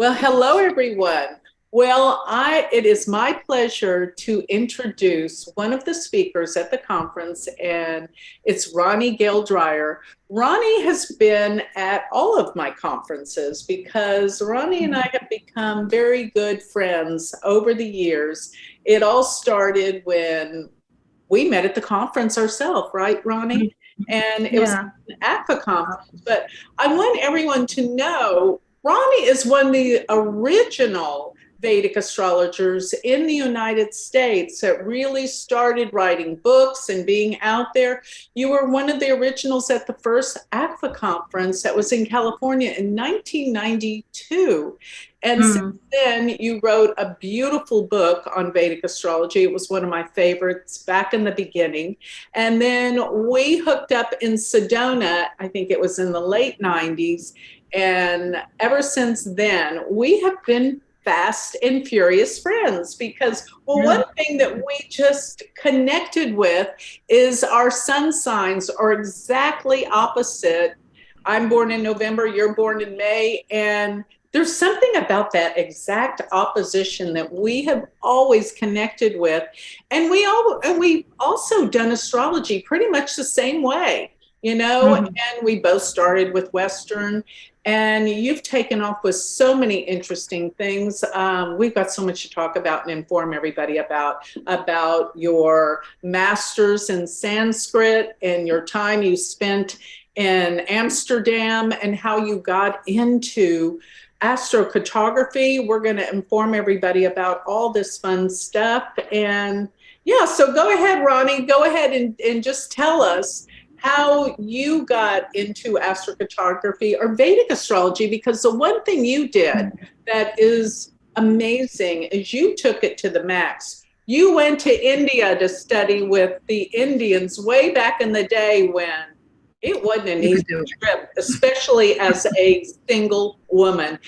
Well, hello, everyone. It is my pleasure to introduce one of the speakers at the conference, and it's Ronnie Gale Dreyer. Ronnie has been at all of my conferences because Ronnie and I have become very good friends over the years. It all started when we met at the conference ourselves, right, Ronnie? And it was an ACFA conference. But I want everyone to know Ronnie is one of the original Vedic astrologers in the United States that really started writing books and being out there. You were one of the originals at the first ACFA conference that was in California in 1992. And since then, you wrote a beautiful book on Vedic astrology. It was one of my favorites back in the beginning. And then we hooked up in Sedona, I think it was in the late 90s. And ever since then, we have been fast and furious friends because, one thing that we just connected with is our sun signs are exactly opposite. I'm born in November, you're born in May, and there's something about that exact opposition that we have always connected with. And we've also done astrology pretty much the same way, and we both started with Western. And you've taken off with so many interesting things. We've got so much to talk about and inform everybody about your master's in Sanskrit and your time you spent in Amsterdam and how you got into astrokartography. We're going to inform everybody about all this fun stuff. And so go ahead, Ronnie, go ahead and just tell us how you got into astrokartography or Vedic astrology, because the one thing you did that is amazing is you took it to the max. You went to India to study with the Indians way back in the day when it wasn't an easy trip, especially as a single woman.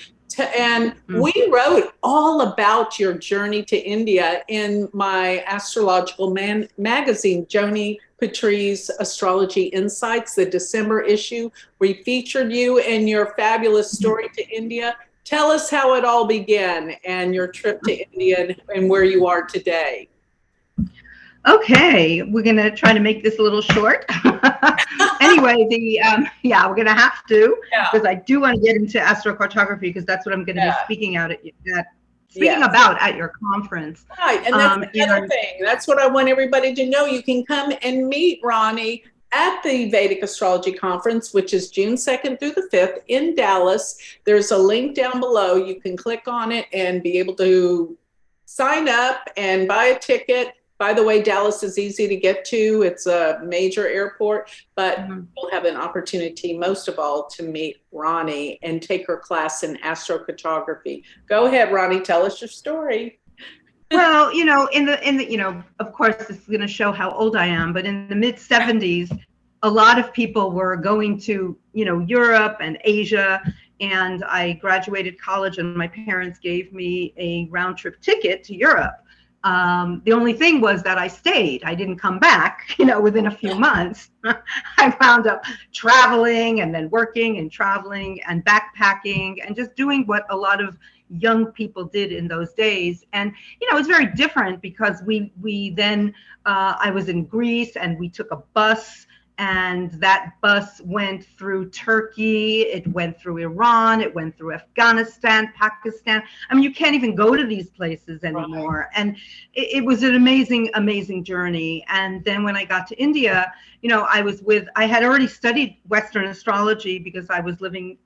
And we wrote all about your journey to India in my astrological magazine, Joni Patry's Astrology Insights, the December issue. We featured you and your fabulous story to India. Tell us how it all began and your trip to India and where you are today. Okay, we're going to try to make this a little short. Anyway, we're going to have to, because I do want to get into astrokartography, because that's what I'm going to be speaking about at your conference. Right, and that's another thing. That's what I want everybody to know. You can come and meet Ronnie at the Vedic Astrology Conference, which is June 2nd through the 5th in Dallas. There's a link down below. You can click on it and be able to sign up and buy a ticket. By the way, Dallas is easy to get to. It's a major airport, but you'll have an opportunity, most of all, to meet Ronnie and take her class in astrokartography. Go ahead, Ronnie, tell us your story. Well, in the of course, this is going to show how old I am, but in the mid 70s, a lot of people were going to, Europe and Asia. And I graduated college and my parents gave me a round trip ticket to Europe. The only thing was that I stayed. I didn't come back, within a few months. I wound up traveling and then working and traveling and backpacking and just doing what a lot of young people did in those days. And, it was very different because we then, I was in Greece and we took a bus. And that bus went through Turkey, it went through Iran, it went through Afghanistan, Pakistan. I mean, you can't even go to these places anymore. And it was an amazing, amazing journey. And then when I got to India, I had already studied Western astrology because I was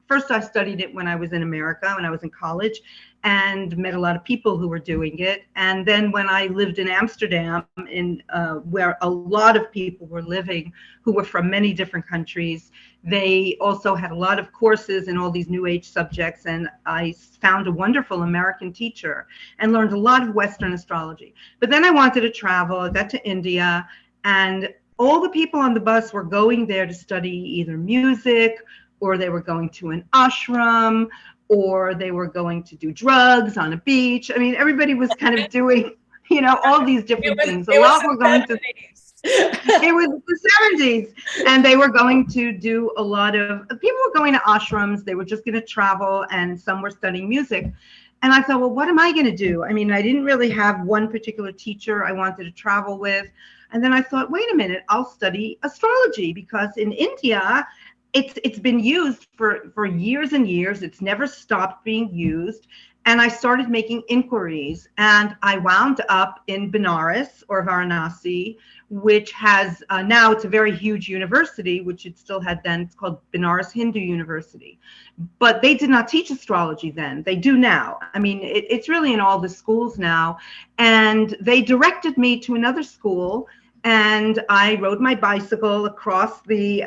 first I studied it when I was in America, when I was in college, and met a lot of people who were doing it. And then when I lived in Amsterdam, where a lot of people were living who were from many different countries, they also had a lot of courses in all these New Age subjects. And I found a wonderful American teacher and learned a lot of Western astrology. But then I wanted to travel. I got to India, and all the people on the bus were going there to study either music, or they were going to an ashram, or they were going to do drugs on a beach. I mean, everybody was kind of doing, all these different things. A lot were going to. It was the 70s, and they were going to do a lot of people were going to ashrams. They were just going to travel, and some were studying music. And I thought, well, what am I going to do? I mean, I didn't really have one particular teacher I wanted to travel with. And then I thought, wait a minute, I'll study astrology, because in India, it's been used for years and years. It's never stopped being used. And I started making inquiries, and I wound up in Benares, or Varanasi, which has now it's a very huge university, which it still had then. It's called Benares Hindu University. But they did not teach astrology then. They do now. I mean, it's really in all the schools now. And they directed me to another school, and I rode my bicycle across the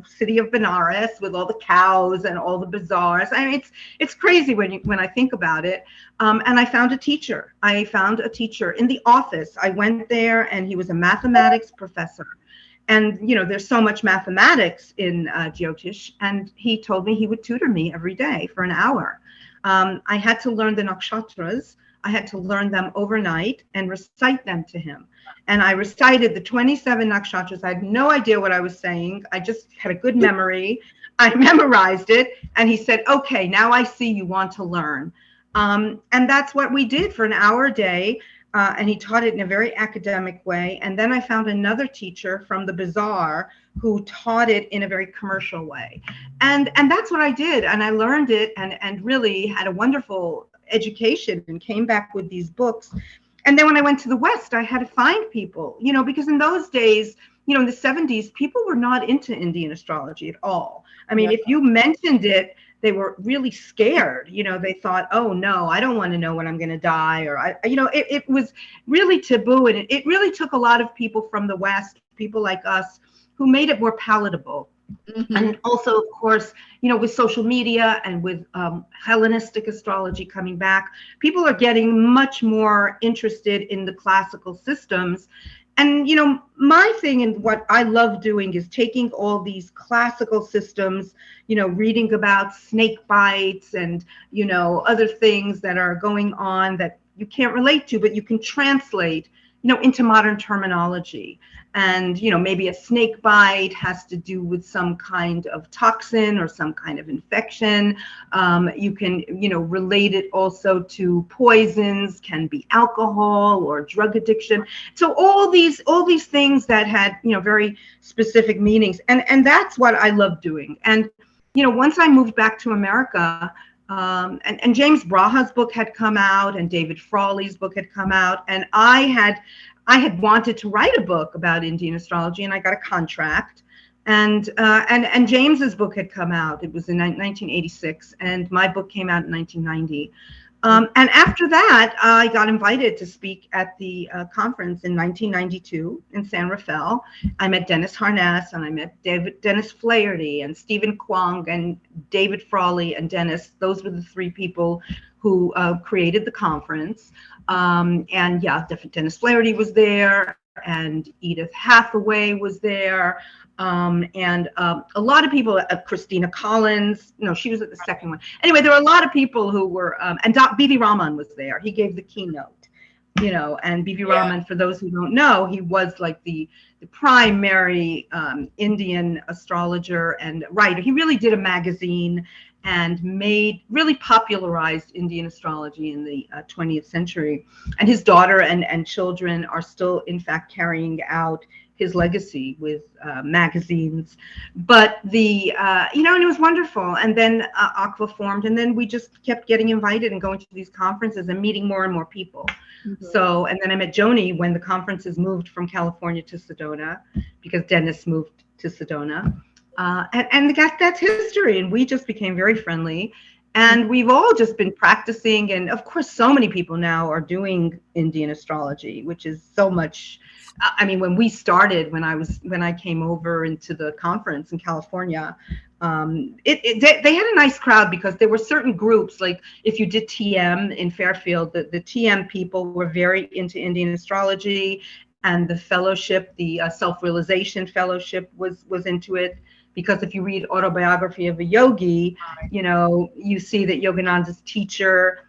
city of Benares with all the cows and all the bazaars. I mean, it's crazy when I think about it. And I found a teacher. I found a teacher in the office. I went there, and he was a mathematics professor. And there's so much mathematics in Jyotish, and he told me he would tutor me every day for an hour. I had to learn the nakshatras. I had to learn them overnight and recite them to him. And I recited the 27 nakshatras. I had no idea what I was saying. I just had a good memory. I memorized it. And he said, okay, now I see you want to learn. And that's what we did for an hour a day. And he taught it in a very academic way. And then I found another teacher from the bazaar who taught it in a very commercial way. And that's what I did. And I learned it and really had a wonderful education and came back with these books. And then when I went to the West, I had to find people, because in those days, in the 70s, people were not into Indian astrology at all. I mean, if you mentioned it, they were really scared. They thought, oh no, I don't want to know when I'm going to die, or it was really taboo. And it really took a lot of people from the West, people like us, who made it more palatable. Mm-hmm. And also, of course, with social media and with Hellenistic astrology coming back, people are getting much more interested in the classical systems. And, my thing and what I love doing is taking all these classical systems, reading about snake bites and, other things that are going on that you can't relate to, but you can translate, into modern terminology. And, maybe a snake bite has to do with some kind of toxin or some kind of infection. You can, relate it also to poisons, can be alcohol or drug addiction. So all these things that had, very specific meanings. And that's what I love doing. And, once I moved back to America, and James Braha's book had come out, and David Frawley's book had come out, and I had wanted to write a book about Indian astrology, and I got a contract. And James's book had come out. It was in 1986, and my book came out in 1990. And after that, I got invited to speak at the conference in 1992 in San Rafael. I met Dennis Harness, and I met Dennis Flaherty, and Stephen Kwong, and David Frawley, and Dennis. Those were the three people who created the conference. And yeah, Dennis Flaherty was there, and Edith Hathaway was there. And a lot of people, Christina Collins, no, she was at the second one. Anyway, there were a lot of people who were, and B.V. Raman was there. He gave the keynote, and B.V. Raman, for those who don't know, he was like the primary Indian astrologer and writer. He really did a magazine and really popularized Indian astrology in the 20th century. And his daughter and children are still, in fact, carrying out his legacy with magazines. But and it was wonderful. And then Aqua formed, and then we just kept getting invited and going to these conferences and meeting more and more people. Mm-hmm. So, and then I met Joni when the conferences moved from California to Sedona, because Dennis moved to Sedona. And that's history. And we just became very friendly. And we've all just been practicing. And of course, so many people now are doing Indian astrology, which is so much. I mean, when we started, when I came over into the conference in California, they had a nice crowd, because there were certain groups, like if you did TM in Fairfield, the TM people were very into Indian astrology, and the fellowship, the self-realization fellowship was into it. Because if you read Autobiography of a Yogi, you see that Yogananda's teacher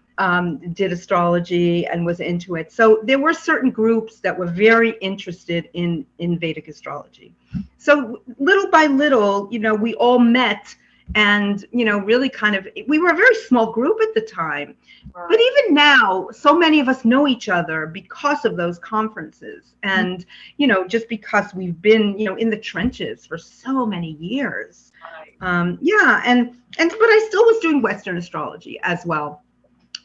did astrology and was into it. So there were certain groups that were very interested in Vedic astrology. So little by little, we all met and, really kind of, we were a very small group at the time. Right. But even now, so many of us know each other because of those conferences. And, just because we've been, in the trenches for so many years. Right. But I still was doing Western astrology as well.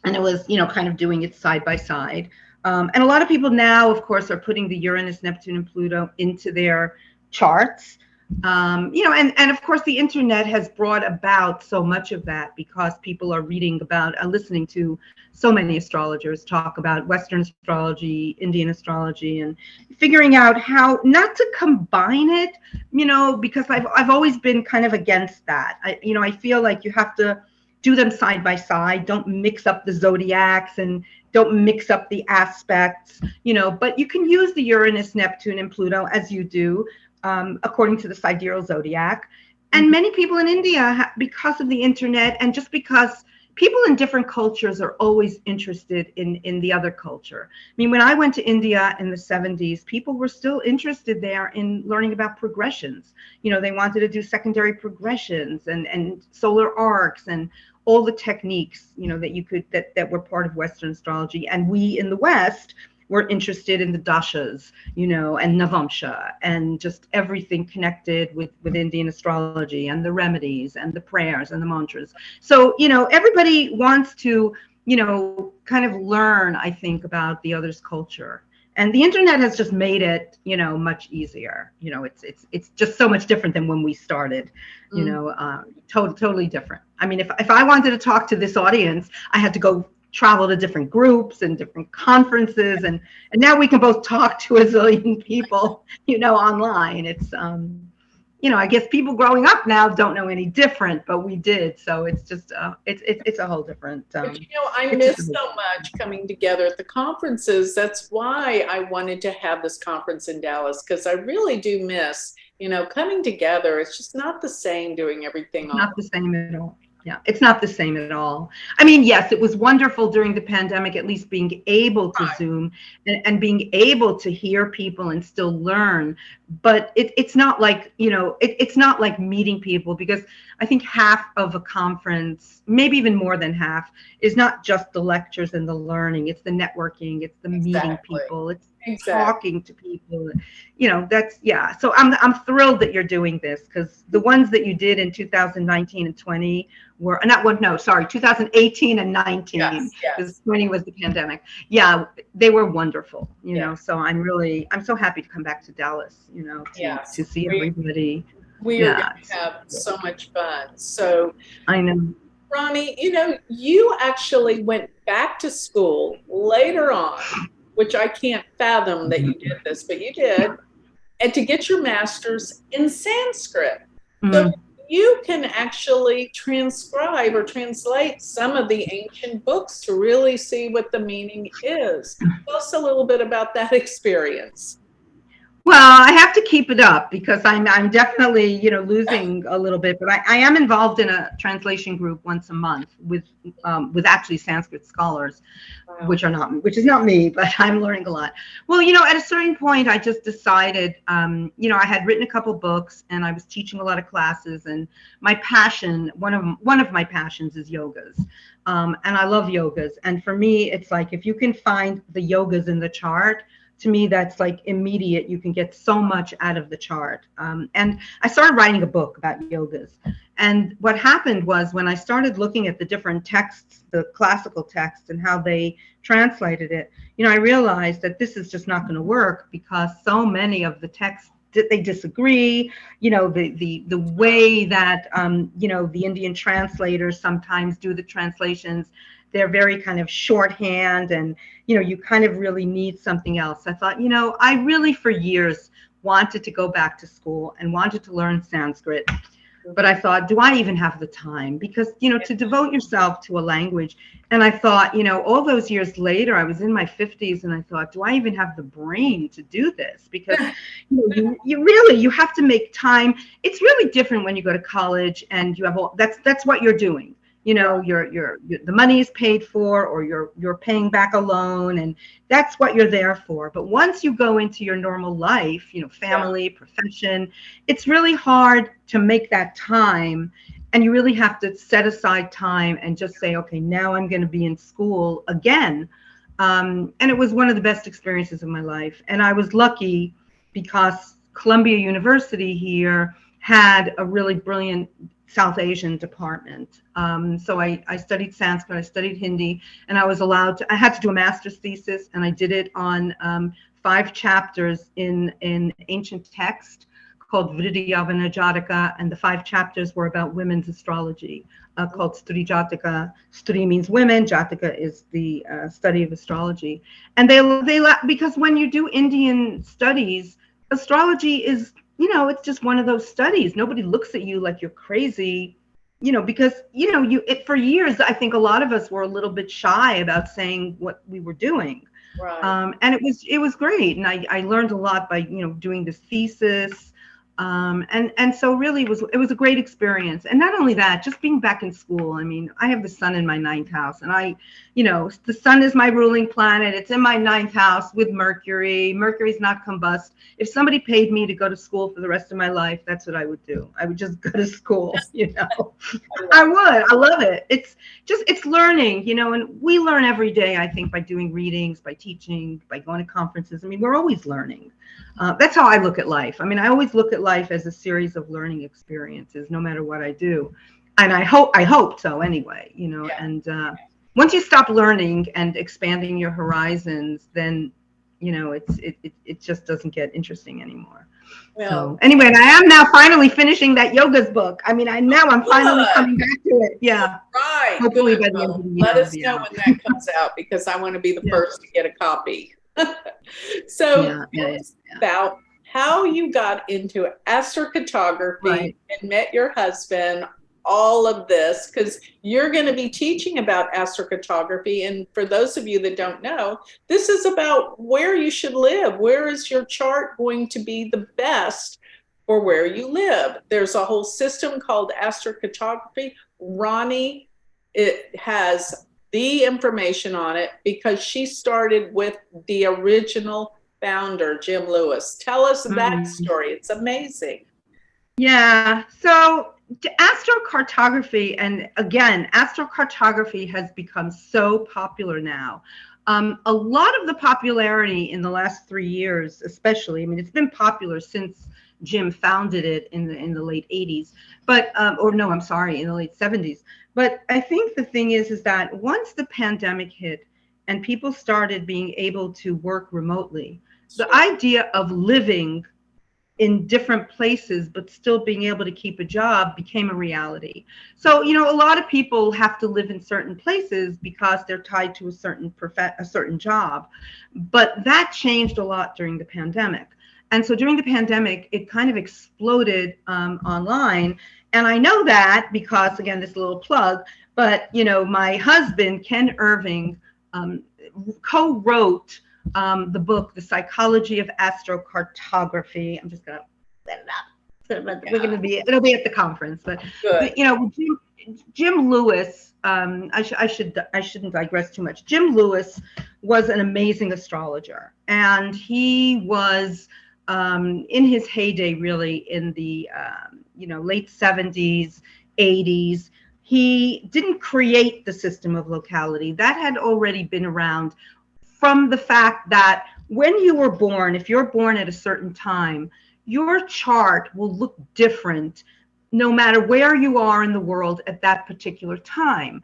And it was, kind of doing it side by side. And a lot of people now, of course, are putting the Uranus, Neptune, and Pluto into their charts. And of course, the internet has brought about so much of that because people are reading about and listening to so many astrologers talk about Western astrology, Indian astrology, and figuring out how not to combine it, because I've always been kind of against that. I feel like you have to do them side by side. Don't mix up the zodiacs and don't mix up the aspects, but you can use the Uranus, Neptune, and Pluto as you do, according to the sidereal zodiac. And many people in India, because of the internet and just because people in different cultures are always interested in the other culture. I mean, when I went to India in the 70s, people were still interested there in learning about progressions. They wanted to do secondary progressions and solar arcs and all the techniques, that were part of Western astrology. And we in the West were interested in the dashas, and Navamsha and just everything connected with Indian astrology and the remedies and the prayers and the mantras. So, everybody wants to, kind of learn, I think, about the other's culture. And the internet has just made it, much easier. It's just so much different than when we started, totally different. I mean, if I wanted to talk to this audience, I had to go travel to different groups and different conferences, and now we can both talk to a zillion people, online. It's I guess people growing up now don't know any different, but we did. So it's just it's a whole different. But I miss so much coming together at the conferences. That's why I wanted to have this conference in Dallas, because I really do miss coming together. It's just not the same doing everything. Not the same at all. Yeah, it's not the same at all. I mean, yes, it was wonderful during the pandemic, at least being able to Zoom and being able to hear people and still learn. But it's not like, it's not like meeting people, because I think half of a conference, maybe even more than half, is not just the lectures and the learning. It's the networking. It's the meeting people. It's talking to people. So I'm thrilled that you're doing this, because the ones that you did in 2019 and 20 were 2018 and 19. Yes. Because 20 was the pandemic. Yeah, they were wonderful. So I'm so happy to come back to Dallas. To see everybody. We are going to have so much fun. So I know, Ronnie, you actually went back to school later on, which I can't fathom that you did this, but you did, and to get your master's in Sanskrit. So you can actually transcribe or translate some of the ancient books to really see what the meaning is. Tell us a little bit about that experience. Well, I have to keep it up because I'm definitely, losing a little bit, but I am involved in a translation group once a month with actually Sanskrit scholars, which is not me, but I'm learning a lot. Well, at a certain point, I just decided, I had written a couple books and I was teaching a lot of classes, and my passion, one of my passions is yogas. And I love yogas. And for me, it's like, if you can find the yogas in the chart, to me, that's like immediate. You can get so much out of the chart. And I started writing a book about yogas. And what happened was, when I started looking at the different texts, the classical texts, and how they translated it, I realized that this is just not going to work, because so many of the texts, they disagree. The way that, the Indian translators sometimes do the translations, they're very kind of shorthand, and you kind of really need something else. I thought, I really for years wanted to go back to school and wanted to learn Sanskrit, but I thought, do I even have the time? Because to devote yourself to a language. And I thought, all those years later, I was in my 50s, and I thought, do I even have the brain to do this? Because you have to make time. It's really different when you go to college and you have that's what you're doing. the money is paid for, or you're paying back a loan, and that's what you're there for. But once you go into your normal life, family, profession, it's really hard to make that time. And you really have to set aside time and just say, okay, now I'm going to be in school again. And it was one of the best experiences of my life. And I was lucky because Columbia University here had a really brilliant South Asian department. So I studied Sanskrit, I studied Hindi, and I had to do a master's thesis, and I did it on 5 chapters in ancient text called Vriddiyavana Jataka, and the 5 chapters were about women's astrology, called Studi Jataka. Studi means women, Jataka is the study of astrology. And because when you do Indian studies, astrology is, it's just one of those studies. Nobody looks at you like you're crazy, because, for years, I think a lot of us were a little bit shy about saying what we were doing. Right. And it was great. And I learned a lot by, doing this thesis. And so really it was a great experience. And not only that, just being back in school. I mean, I have the sun in my 9th house, and the sun is my ruling planet. It's in my 9th house with Mercury. Mercury's not combust. If somebody paid me to go to school for the rest of my life, that's what I would do. I would just go to school, I would. I love it. It's learning, and we learn every day, I think, by doing readings, by teaching, by going to conferences. I mean, we're always learning. That's how I look at life. I mean, I always look at life as a series of learning experiences, no matter what I do. And I hope so anyway, and once you stop learning and expanding your horizons, then, it just doesn't get interesting anymore. Well, so anyway, and I am now finally finishing that yoga's book. I mean, I'm finally coming back to it. Yeah. Right. Hopefully by the end of the year. Let us know when that comes out, because I want to be the first to get a copy. So about how you got into astrokartography and met your husband, all of this, because you're going to be teaching about astrokartography. And for those of you that don't know, this is about where you should live. Where is your chart going to be the best for where you live? There's a whole system called astrokartography. Ronnie, it has the information on it because she started with the original founder, Jim Lewis. Tell us that story. It's amazing. Yeah. So astrokartography, and again, astrokartography has become so popular now. A lot of the popularity in the last 3 years, especially, I mean, it's been popular since Jim founded it in the late 80s, but, in the late 70s. But I think the thing is that once the pandemic hit and people started being able to work remotely, the idea of living in different places but still being able to keep a job became a reality. So, a lot of people have to live in certain places because they're tied to a certain job. But that changed a lot during the pandemic. And so during the pandemic, it kind of exploded online. And I know that because, again, this little plug, but, my husband, Ken Irving, co-wrote the book, The Psychology of Astrokartography. I'm just going to set it up. It'll be at the conference. But, Jim Lewis, I shouldn't digress too much. Jim Lewis was an amazing astrologer. And he was in his heyday, really, in the late 70s, 80s. He didn't create the system of locality. That had already been around from the fact that when you were born, if you're born at a certain time, your chart will look different no matter where you are in the world at that particular time.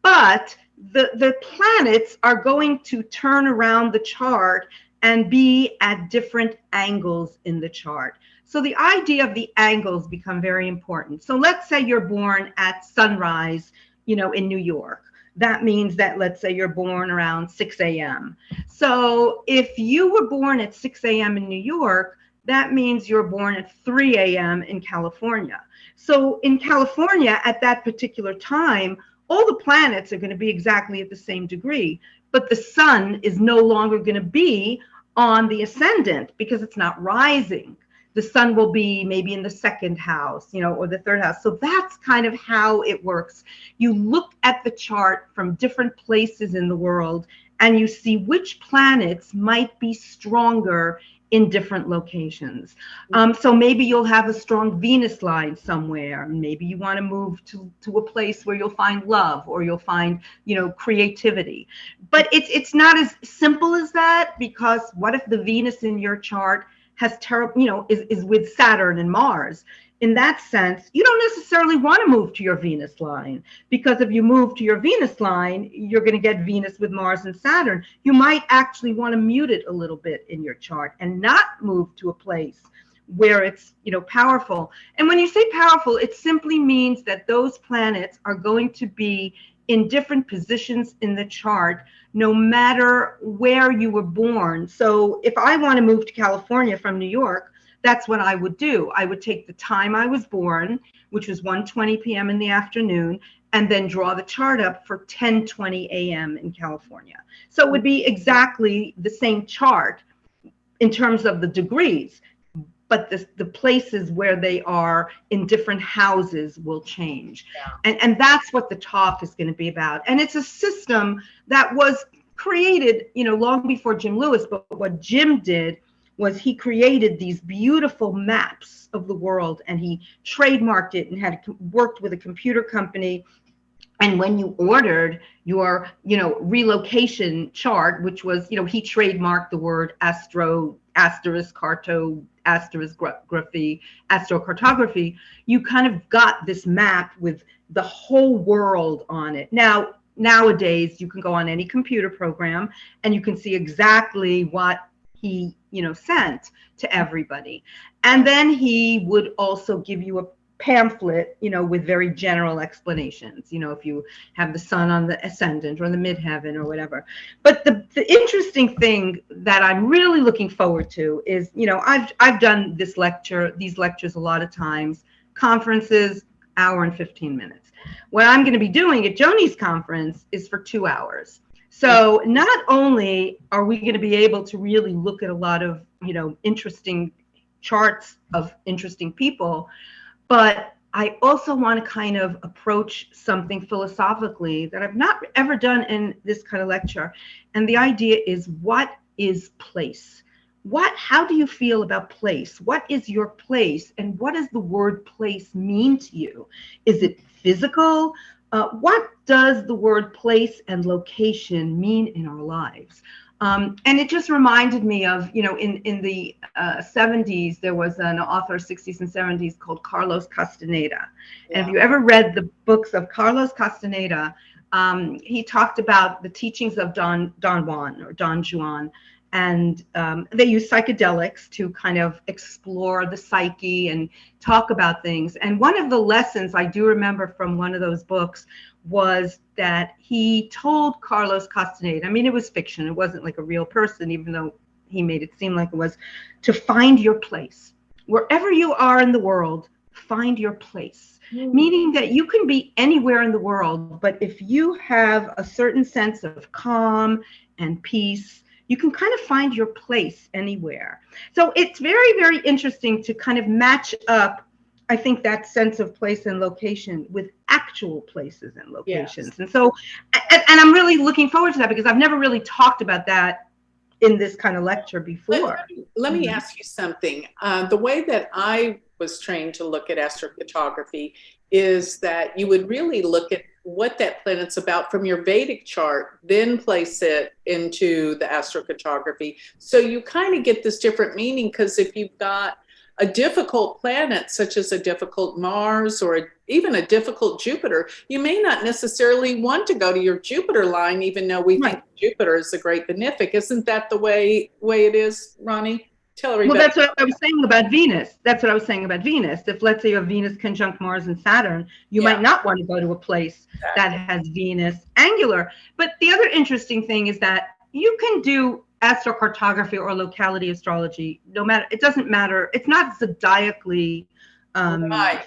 But the planets are going to turn around the chart and be at different angles in the chart. So the idea of the angles become very important. So let's say you're born at sunrise, in New York. That means that, let's say you're born around 6 a.m. So if you were born at 6 a.m. in New York, that means you're born at 3 a.m. in California. So in California at that particular time, all the planets are going to be exactly at the same degree, but the sun is no longer going to be on the ascendant because it's not rising. the sun will be maybe in the second house, you know, or the third house. So that's kind of how it works. You look at the chart from different places in the world and you see which planets might be stronger in different locations. So maybe you'll have a strong Venus line somewhere. Maybe you want to move to a place where you'll find love, or you'll find, you know, creativity. But it's not as simple as that, because what if the Venus in your chart has terrible, you know, is with Saturn and Mars? In that sense, you don't necessarily want to move to your Venus line, because if you move to your Venus line, you're going to get Venus with Mars and Saturn. You might actually want to mute it a little bit in your chart and not move to a place where it's, you know, powerful. And when you say powerful, it simply means that those planets are going to be in different positions in the chart, no matter where you were born. So if I want to move to California from New York, that's what I would do. I would take the time I was born, which was 1:20 p.m. in the afternoon, and then draw the chart up for 10:20 a.m. in California. So it would be exactly the same chart in terms of the degrees, but the places where they are in different houses will change. Yeah. And that's what the talk is going to be about. And it's a system that was created, you know, long before Jim Lewis. But what Jim did was he created these beautiful maps of the world, and he trademarked it and had worked with a computer company. And when you ordered your, you know, relocation chart, which was, you know, he trademarked the word Astrokartography, you kind of got this map with the whole world on it. Now, nowadays, you can go on any computer program and you can see exactly what he, you know, sent to everybody. And then he would also give you a pamphlet, you know, with very general explanations, you know, if you have the sun on the ascendant or the midheaven or whatever. But the interesting thing that I'm really looking forward to is, you know, I've done these lectures a lot of times, conferences, hour and 15 minutes. What I'm going to be doing at Joni's conference is for 2 hours. So not only are we going to be able to really look at a lot of, you know, interesting charts of interesting people, but I also want to kind of approach something philosophically that I've not ever done in this kind of lecture. And the idea is, what is place? How do you feel about place? What is your place? And what does the word place mean to you? Is it physical? What does the word place and location mean in our lives? And it just reminded me of, you know, in the 70s, there was an author, 60s and 70s, called Carlos Castaneda. Yeah. And if you ever read the books of Carlos Castaneda, he talked about the teachings of Don Juan or Don Juan. And they use psychedelics to kind of explore the psyche and talk about things. And one of the lessons I do remember from one of those books was that he told Carlos Castaneda, I mean, it was fiction, it wasn't like a real person, even though he made it seem like it was, to find your place. Wherever you are in the world, find your place. Meaning that you can be anywhere in the world, but if you have a certain sense of calm and peace, you can kind of find your place anywhere. So it's very, very interesting to kind of match up, I think, that sense of place and location with actual places and locations. Yes. And so, and I'm really looking forward to that, because I've never really talked about that in this kind of lecture before. Let me ask you something. The way that I was trained to look at astrokartography is that you would really look at what that planet's about from your Vedic chart, then place it into the astrokartography. So you kind of get this different meaning, because if you've got a difficult planet, such as a difficult Mars or even a difficult Jupiter, you may not necessarily want to go to your Jupiter line, even though we think Jupiter is a great benefic. Isn't that the way it is, Ronnie? Tell everybody. Well, that's what I was saying about Venus. If, let's say, you have Venus conjunct Mars and Saturn, you might not want to go to a place that has Venus angular. But the other interesting thing is that you can do astrokartography or locality astrology, no matter, it doesn't matter. It's not zodiacally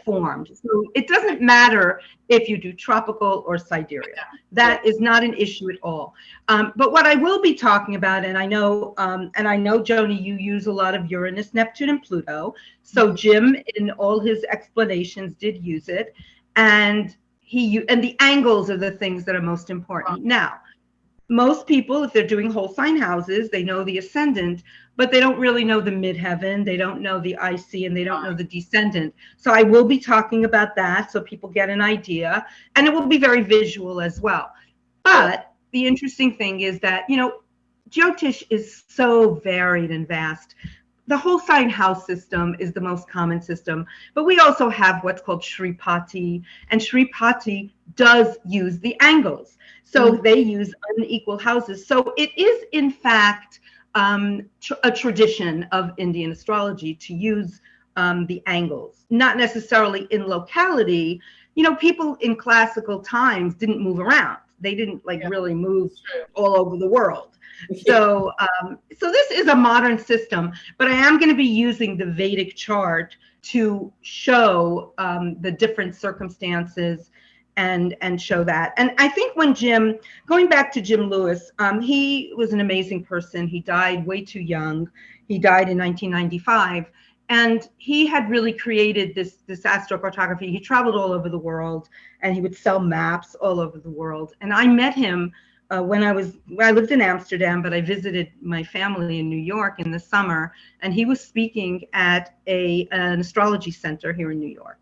formed. So it doesn't matter if you do tropical or sidereal. That is not an issue at all. But what I will be talking about, and I know Joni, you use a lot of Uranus, Neptune, and Pluto. So Jim, in all his explanations, did use it, and the angles are the things that are most important. Now, most people, if they're doing whole sign houses, they know the ascendant, but they don't really know the midheaven. They don't know the IC, and they don't know the descendant. So I will be talking about that so people get an idea, and it will be very visual as well. But the interesting thing is that, Jyotish is so varied and vast. The whole sign house system is the most common system, but we also have what's called Shripati, and Shripati does use the angles. So they use unequal houses. So it is, in fact, a tradition of Indian astrology to use the angles, not necessarily in locality. People in classical times didn't move around. They didn't really move all over the world. So, so this is a modern system, but I am going to be using the Vedic chart to show the different circumstances and show that. And I think when going back to Jim Lewis, he was an amazing person. He died way too young. He died in 1995. And he had really created this astrokartography. He traveled all over the world, and he would sell maps all over the world. And I met him when I lived in Amsterdam, but I visited my family in New York in the summer, and he was speaking at an astrology center here in New York.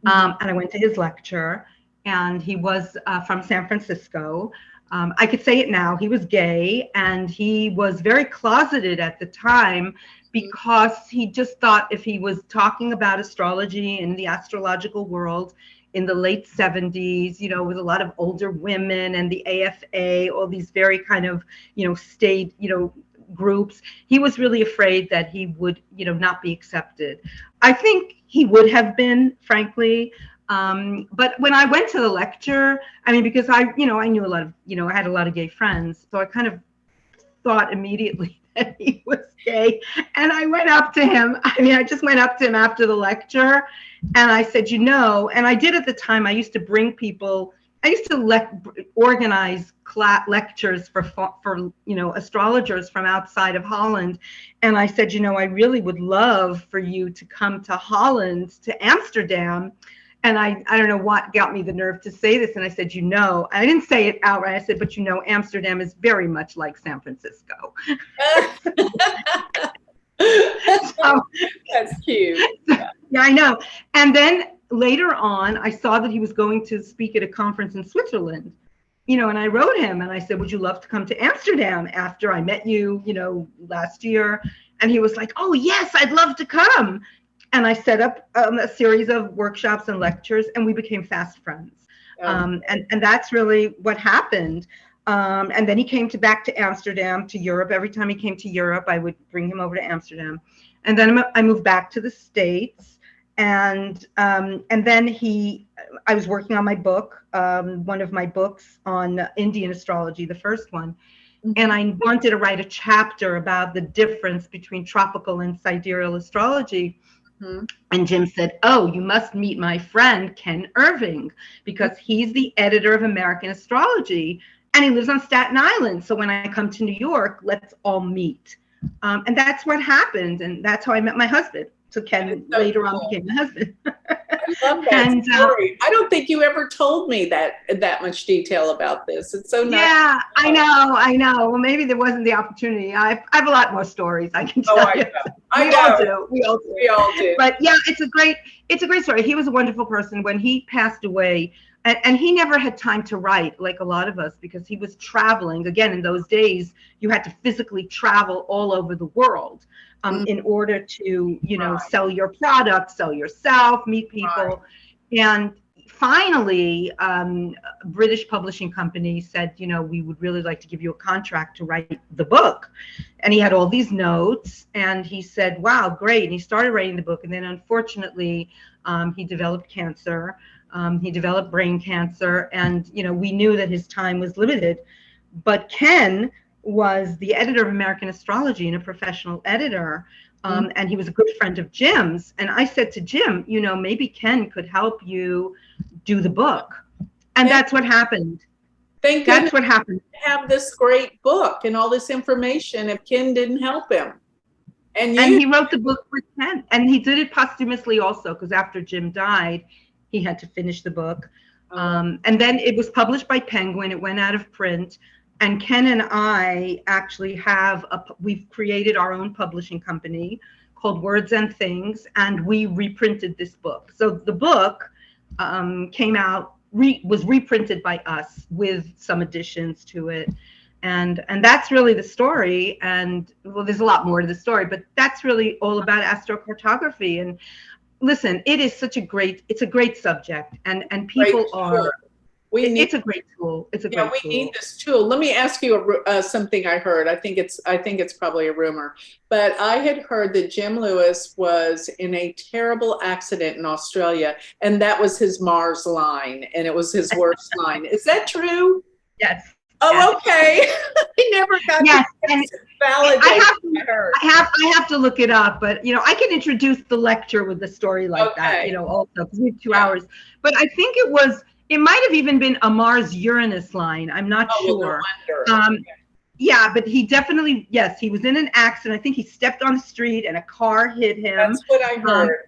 And I went to his lecture, and he was from San Francisco. I could say it now, he was gay, and he was very closeted at the time because he just thought if he was talking about astrology in the astrological world in the late 70s, with a lot of older women and the AFA, all these very kind of, state, groups, he was really afraid that he would, not be accepted. I think he would have been, frankly. But when I went to the lecture, because I knew a lot of, I had a lot of gay friends, so I kind of thought immediately that he was gay. And I went up to him. I just went up to him after the lecture, and I said, and I did at the time, I used to bring people, I used to organize lectures for astrologers from outside of Holland. And I said, I really would love for you to come to Holland, to Amsterdam. And I don't know what got me the nerve to say this. And I said, I didn't say it outright. I said, but Amsterdam is very much like San Francisco. So, that's cute. Yeah, I know. And then later on, I saw that he was going to speak at a conference in Switzerland, and I wrote him and I said, would you love to come to Amsterdam after I met you, last year? And he was like, oh, yes, I'd love to come. And I set up a series of workshops and lectures, and we became fast friends. And that's really what happened. And then he came back to Amsterdam, to Europe. Every time he came to Europe, I would bring him over to Amsterdam. And then I moved back to the States. And then I was working on my book, one of my books on Indian astrology, the first one. And I wanted to write a chapter about the difference between tropical and sidereal astrology. And Jim said, oh, you must meet my friend, Ken Irving, because he's the editor of American Astrology, and he lives on Staten Island. So when I come to New York, let's all meet. And that's what happened. And that's how I met my husband. So Ken later on became my husband. I love that story. I don't think you ever told me that much detail about this. It's so nice. Yeah, I know. Well, maybe there wasn't the opportunity. I have a lot more stories I can tell you. I know. We all do. But yeah, it's a great story. He was a wonderful person. When he passed away, and he never had time to write like a lot of us, because he was traveling. Again, in those days, you had to physically travel all over the world in order to, sell your product, sell yourself, meet people. And finally, a British publishing company said, we would really like to give you a contract to write the book. And he had all these notes, and he said, wow, great. And he started writing the book. And then unfortunately, he developed cancer. He developed brain cancer, and we knew that his time was limited. But Ken was the editor of American Astrology and a professional editor. And he was a good friend of Jim's. And I said to Jim, you know, maybe Ken could help you do the book. And that's what happened. Thank That's what happened. Have this great book and all this information if Ken didn't help him. And he wrote the book with Ken. And he did it posthumously also, because after Jim died, he had to finish the book. And then it was published by Penguin. It went out of print. And Ken and I actually we've created our own publishing company called Words and Things, and we reprinted this book. So the book came out, was reprinted by us with some additions to it. And that's really the story. And well, there's a lot more to the story, but that's really all about astrocartography. And listen, it's a great subject, and people it's a great tool. It's a great tool. We need this tool. Let me ask you something I heard. I think it's probably a rumor, but I had heard that Jim Lewis was in a terrible accident in Australia, and that was his Mars line, and it was his worst line. Is that true? Yes. Oh, yes. Okay. I never got to validate. I have to look it up, but you know, I can introduce the lecture with the story like that. You know, also because we have 2 hours. But I think it might have even been a Mars-Uranus line. I'm not sure. Yeah, but he definitely, yes, he was in an accident. I think he stepped on the street and a car hit him. That's what I heard.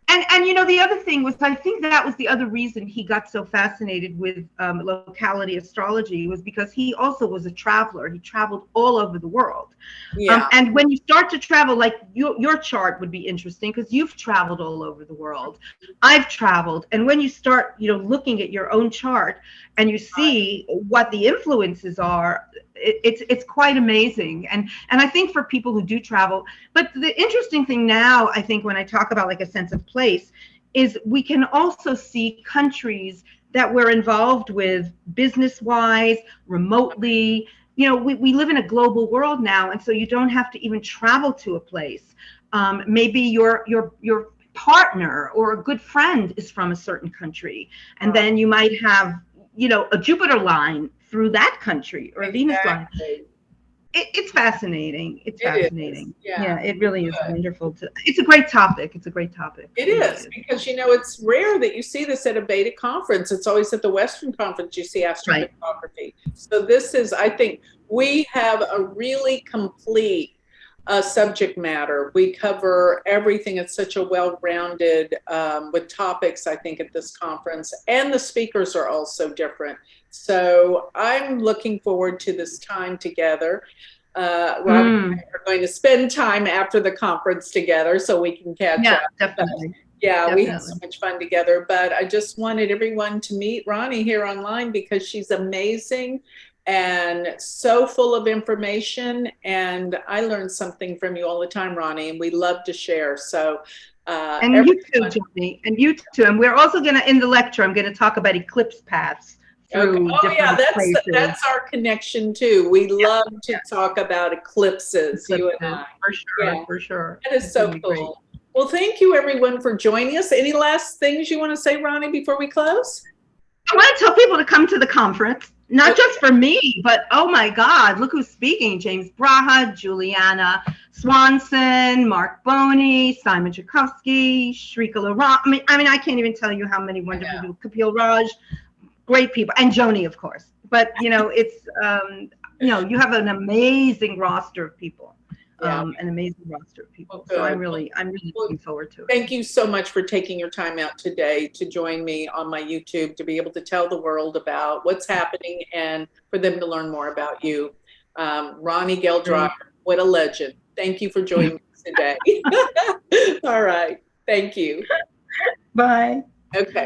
And you know, the other thing was, I think that was the other reason he got so fascinated with locality astrology, was because he also was a traveler. He traveled all over the world. Yeah. And when you start to travel, like your chart would be interesting because you've traveled all over the world. I've traveled. And when you start, you know, looking at your own chart and you see what the influences are, it's quite amazing. And I think for people who do travel, but the interesting thing now, I think when I talk about like a sense of place, is we can also see countries that we're involved with business-wise, remotely. You know, we live in a global world now, and so you don't have to even travel to a place. Maybe your partner or a good friend is from a certain country, and then you might have, you know, a Jupiter line through that country or a Venus line. It's fascinating. It's fascinating. Yeah, it really is wonderful. It's a great topic. It's a great topic. It is, because, you know, it's rare that you see this at a Vedic conference. It's always at the Western conference you see astrokartography. Right. So this is, I think, we have a really complete subject matter. We cover everything. It's such a well-rounded with topics, I think, at this conference, and the speakers are also different. So I'm looking forward to this time together. Robbie and I are going to spend time after the conference together so we can catch up. Definitely. We had so much fun together, but I just wanted everyone to meet Ronnie here online because she's amazing and so full of information, and I learn something from you all the time, Ronnie, and we love to share. So and you too, Joni, and you too. And we're also going to, in the lecture, I'm going to talk about eclipse paths. That's our connection too. We love to talk about eclipses, you and I. For sure. That is so cool. Great. Well, thank you everyone for joining us. Any last things you want to say, Ronnie, before we close? I want to tell people to come to the conference, not just for me, but oh my God, look who's speaking. James Braha, Juliana Swanson, Mark Boney, Simon Tchaikovsky, Shrikala Ram. I mean, I can't even tell you how many wonderful people. Kapil Raj. Great people, and Joni, of course. But you know, it's you know, you have an amazing roster of people, an amazing roster of people. So I'm really looking forward to it. Thank you so much for taking your time out today to join me on my YouTube to be able to tell the world about what's happening and for them to learn more about you. Ronnie Gale Dreyer, what a legend! Thank you for joining us today. All right, thank you. Bye. Okay.